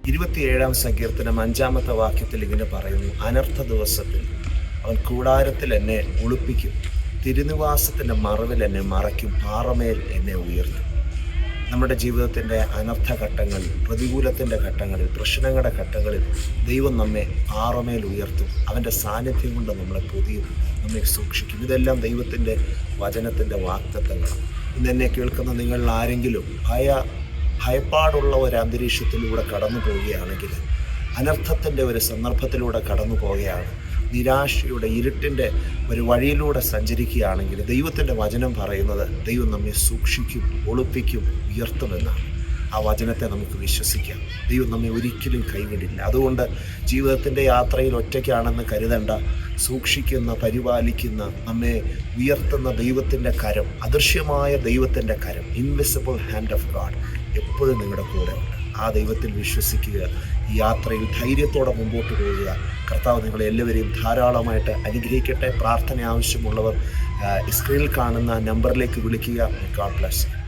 27-ാം സങ്കീർത്തനം 5-ാമത്തെ വാക്യത്തിൽ ഇങ്ങനെ പറയുന്നു, അനർത്ഥ ദിവസത്തിൽ അവൻ കൂടാരത്തിൽ എന്നെ ഒളിപ്പിക്കും, തിരുനിവാസത്തിൻ്റെ മറവിൽ എന്നെ മറയ്ക്കും, പാറമേൽ എന്നെ ഉയർത്തും. നമ്മുടെ ജീവിതത്തിൻ്റെ അനർത്ഥഘട്ടങ്ങളിൽ, പ്രതികൂലത്തിൻ്റെ ഘട്ടങ്ങളിൽ, പ്രശ്നങ്ങളുടെ ഘട്ടങ്ങളിൽ ദൈവം നമ്മെ പാറമേൽ ഉയർത്തും. അവൻ്റെ സാന്നിധ്യം കൊണ്ട് നമ്മളെ പൊതിയും, നമ്മെ സൂക്ഷിക്കും. ഇതെല്ലാം ദൈവത്തിൻ്റെ വചനത്തിൻ്റെ വാഗ്ദത്തങ്ങളാണ്. ഇന്ന് എന്നെ കേൾക്കുന്ന നിങ്ങളിൽ ആരെങ്കിലും ഭയപ്പാടുള്ള ഒരു അന്തരീക്ഷത്തിലൂടെ കടന്നു പോവുകയാണെങ്കിൽ, അനർത്ഥത്തിൻ്റെ ഒരു സന്ദർഭത്തിലൂടെ കടന്നു പോവുകയാണ്, നിരാശയുടെ ഇരുട്ടിൻ്റെ ഒരു വഴിയിലൂടെ സഞ്ചരിക്കുകയാണെങ്കിൽ, ദൈവത്തിൻ്റെ വചനം പറയുന്നത് ദൈവം നമ്മെ സൂക്ഷിക്കും, ഒളിപ്പിക്കും, ഉയർത്തുമെന്നാണ്. ആ വചനത്തെ നമുക്ക് വിശ്വസിക്കാം. ദൈവം നമ്മെ ഒരിക്കലും കൈവിടില്ല. അതുകൊണ്ട് ജീവിതത്തിൻ്റെ യാത്രയിൽ ഒറ്റയ്ക്കാണെന്ന് കരുതണ്ട. സൂക്ഷിക്കുന്ന, പരിപാലിക്കുന്ന, നമ്മെ ഉയർത്തുന്ന ദൈവത്തിൻ്റെ കരം, അദൃശ്യമായ ദൈവത്തിൻ്റെ കരം, ഇൻവിസിബിൾ ഹാൻഡ് ഓഫ് ഗാഡ് എപ്പോഴും നിങ്ങളുടെ കൂടെ ഉണ്ട്. ആ ദൈവത്തിൽ വിശ്വസിക്കുക. ഈ യാത്രയിൽ ധൈര്യത്തോടെ മുമ്പോട്ട് പോവുക. കർത്താവ് നിങ്ങളെ എല്ലാവരെയും ധാരാളമായിട്ട് അനുഗ്രഹിക്കട്ടെ. പ്രാർത്ഥന ആവശ്യമുള്ളവർ സ്ക്രീനിൽ കാണുന്ന നമ്പറിലേക്ക് വിളിക്കുക. God bless you.